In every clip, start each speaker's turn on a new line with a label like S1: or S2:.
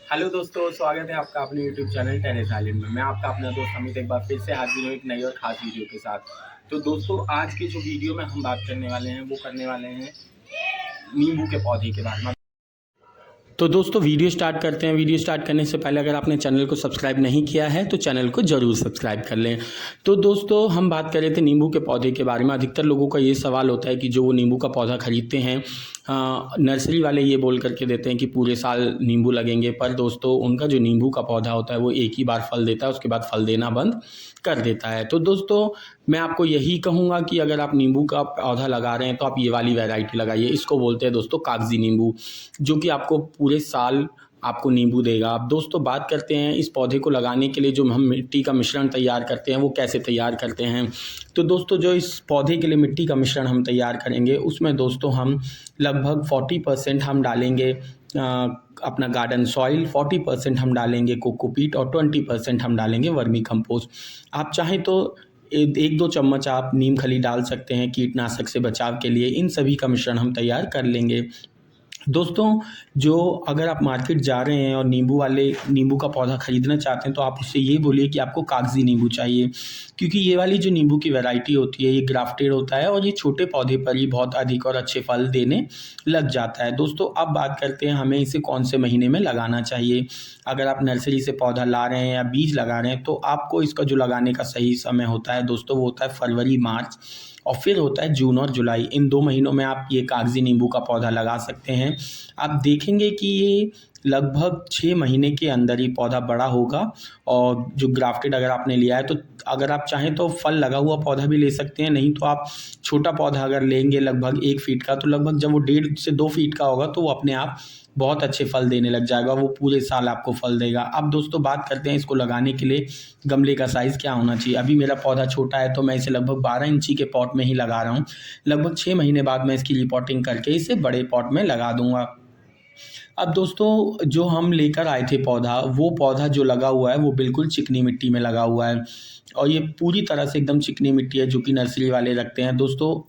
S1: Hello दोस्तों, स्वागत है आपका अपने यूट्यूब चैनल टेरेस आइलैंड में। मैं आपका अपना दोस्त अमित एक बार फिर से हाजिर हूँ एक नई और ख़ास वीडियो के साथ। तो दोस्तों, आज की जो वीडियो में हम बात करने वाले हैं वो करने वाले हैं नींबू के पौधे के बारे में। तो दोस्तों, वीडियो स्टार्ट करते हैं। वीडियो स्टार्ट करने से पहले अगर आपने चैनल को सब्सक्राइब नहीं किया है तो चैनल को ज़रूर सब्सक्राइब कर लें। तो दोस्तों, हम बात कर रहे थे नींबू के पौधे के बारे में। अधिकतर लोगों का ये सवाल होता है कि जो वो नींबू का पौधा खरीदते हैं, नर्सरी वाले ये बोल करके देते हैं कि पूरे साल नींबू लगेंगे, पर दोस्तों उनका जो नींबू का पौधा होता है वो एक ही बार फल देता है, उसके बाद फल देना बंद कर देता है। तो दोस्तों, मैं आपको यही कहूँगा कि अगर आप नींबू का पौधा लगा रहे हैं तो आप ये वाली वैरायटी लगाइए। इसको बोलते हैं दोस्तों कागजी नींबू, जो कि आपको पूरे साल आपको नींबू देगा। अब दोस्तों, बात करते हैं इस पौधे को लगाने के लिए जो हम मिट्टी का मिश्रण तैयार करते हैं वो कैसे तैयार करते हैं। तो दोस्तों, जो इस पौधे के लिए मिट्टी का मिश्रण हम तैयार करेंगे उसमें दोस्तों हम लगभग 40% हम डालेंगे अपना गार्डन सॉइल, 40% हम डालेंगे कोकोपीट और 20% हम डालेंगे वर्मी कंपोस्ट। आप चाहें तो एक दो चम्मच आप नीम खली डाल सकते हैं कीटनाशक से बचाव के लिए। इन सभी का मिश्रण हम तैयार कर लेंगे। दोस्तों, जो अगर आप मार्केट जा रहे हैं और नींबू का पौधा ख़रीदना चाहते हैं तो आप उससे ये बोलिए कि आपको कागज़ी नींबू चाहिए, क्योंकि ये वाली जो नींबू की वैरायटी होती है ये ग्राफ्टेड होता है और ये छोटे पौधे पर ही बहुत अधिक और अच्छे फल देने लग जाता है। दोस्तों, अब बात करते हैं हमें इसे कौन से महीने में लगाना चाहिए। अगर आप नर्सरी से पौधा ला रहे हैं या बीज लगा रहे हैं तो आपको इसका जो लगाने का सही समय होता है दोस्तों वो होता है फरवरी मार्च, और फिर होता है जून और जुलाई। इन 2 महीनों में आप ये कागज़ी नींबू का पौधा लगा सकते हैं। आप देखेंगे कि ये लगभग 6 महीने के अंदर ही पौधा बड़ा होगा। और जो ग्राफ्टेड अगर आपने लिया है तो अगर आप चाहें तो फल लगा हुआ पौधा भी ले सकते हैं, नहीं तो आप छोटा पौधा अगर लेंगे लगभग 1 फीट का, तो लगभग जब वो 1.5 से 2 फीट का होगा तो वो अपने आप बहुत अच्छे फल देने लग जाएगा, वो पूरे साल आपको फल देगा। अब दोस्तों, बात करते हैं इसको लगाने के लिए गमले का साइज़ क्या होना चाहिए। अभी मेरा पौधा छोटा है तो मैं इसे लगभग 12 इंची के पॉट में ही लगा रहा हूँ। लगभग 6 महीने बाद मैं इसकी रिपोर्टिंग करके इसे बड़े पॉट में लगा दूँगा। अब दोस्तों, जो हम लेकर आए थे पौधा, वो पौधा जो लगा हुआ है वो बिल्कुल चिकनी मिट्टी में लगा हुआ है, और ये पूरी तरह से एकदम चिकनी मिट्टी है जो कि नर्सरी वाले रखते हैं। दोस्तों,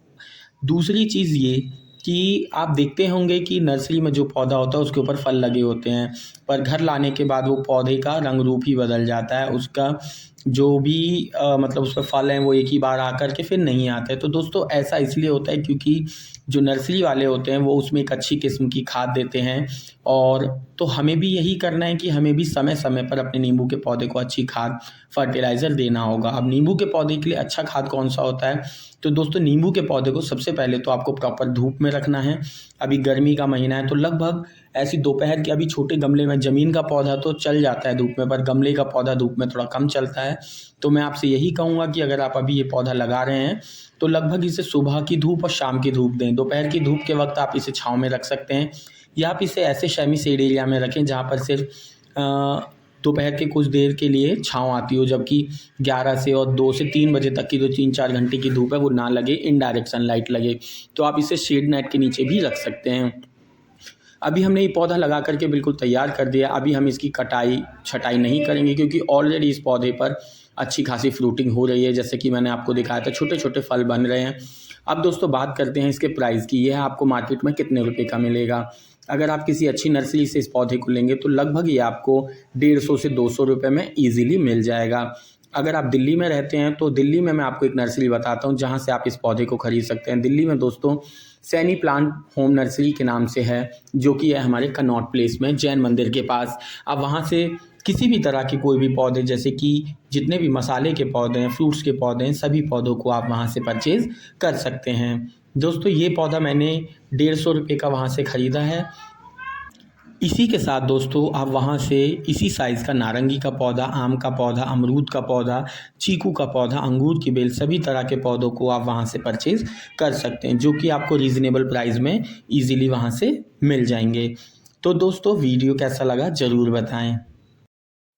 S1: दूसरी चीज़ ये कि आप देखते होंगे कि नर्सरी में जो पौधा होता है उसके ऊपर फल लगे होते हैं, पर घर लाने के बाद वो पौधे का रंग रूप ही बदल जाता है। उसका जो भी मतलब उसमें फल हैं वो एक ही बार आकर के फिर नहीं आते। तो दोस्तों, ऐसा इसलिए होता है क्योंकि जो नर्सरी वाले होते हैं वो उसमें एक अच्छी किस्म की खाद देते हैं। और तो हमें भी यही करना है कि हमें भी समय समय पर अपने नींबू के पौधे को अच्छी खाद फर्टिलाइज़र देना होगा। अब नींबू के पौधे के लिए अच्छा खाद कौन सा होता है, तो दोस्तों नींबू के पौधे को सबसे पहले तो आपको प्रॉपर धूप में रखना है। अभी गर्मी का महीना है तो लगभग ऐसी दोपहर के, अभी छोटे गमले में ज़मीन का पौधा तो चल जाता है धूप में, पर गमले का पौधा धूप में थोड़ा कम चलता है। तो मैं आपसे यही कहूँगा कि अगर आप अभी ये पौधा लगा रहे हैं तो लगभग इसे सुबह की धूप और शाम की धूप दें। दोपहर की धूप के वक्त आप इसे छाँव में रख सकते हैं, या आप इसे ऐसे सेमी शेड एरिया में रखें जहाँ पर सिर्फ दोपहर के कुछ देर के लिए छाँव आती हो, जबकि 11 से और 2 से 3 बजे तक की जो 3-4 घंटे की धूप है वो ना लगे, इनडायरेक्ट सनलाइट लगे। तो आप इसे शेड नेट के नीचे भी रख सकते हैं। अभी हमने ये पौधा लगा करके बिल्कुल तैयार कर दिया। अभी हम इसकी कटाई छटाई नहीं करेंगे क्योंकि ऑलरेडी इस पौधे पर अच्छी खासी फ्रूटिंग हो रही है, जैसे कि मैंने आपको दिखाया था, छोटे छोटे फल बन रहे हैं। अब दोस्तों, बात करते हैं इसके प्राइस की। यह आपको मार्केट में कितने रुपए का मिलेगा। अगर आप किसी अच्छी नर्सरी से इस पौधे को लेंगे तो लगभग ये आपको 150 से 200 रुपये में ईजिली मिल जाएगा। अगर आप दिल्ली में रहते हैं तो दिल्ली में मैं आपको एक नर्सरी बताता हूँ जहाँ से आप इस पौधे को खरीद सकते हैं। दिल्ली में दोस्तों सैनी प्लांट होम नर्सरी के नाम से है, जो कि है हमारे कनॉट प्लेस में, जैन मंदिर के पास। आप वहाँ से किसी भी तरह के कोई भी पौधे, जैसे कि जितने भी मसाले के पौधे हैं, फ्रूट्स के पौधे हैं, सभी पौधों को आप वहाँ से परचेज़ कर सकते हैं। दोस्तों, ये पौधा मैंने 150 रुपये का वहाँ से ख़रीदा है। इसी के साथ दोस्तों, आप वहाँ से इसी साइज़ का नारंगी का पौधा, आम का पौधा, अमरूद का पौधा, चीकू का पौधा, अंगूर की बेल, सभी तरह के पौधों को आप वहाँ से परचेज़ कर सकते हैं, जो कि आपको रीज़नेबल प्राइस में ईज़िली वहाँ से मिल जाएंगे। तो दोस्तों, वीडियो कैसा लगा ज़रूर बताएं।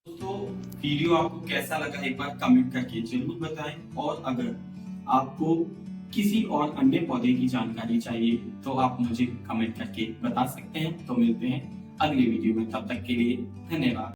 S1: दोस्तों, वीडियो आपको कैसा लगा एक बार कमेंट करके ज़रूर बताएं, और अगर आपको किसी और अन्य पौधे की जानकारी चाहिए तो आप मुझे कमेंट करके बता सकते हैं। तो मिलते हैं अगले वीडियो में, तब तक के लिए धन्यवाद।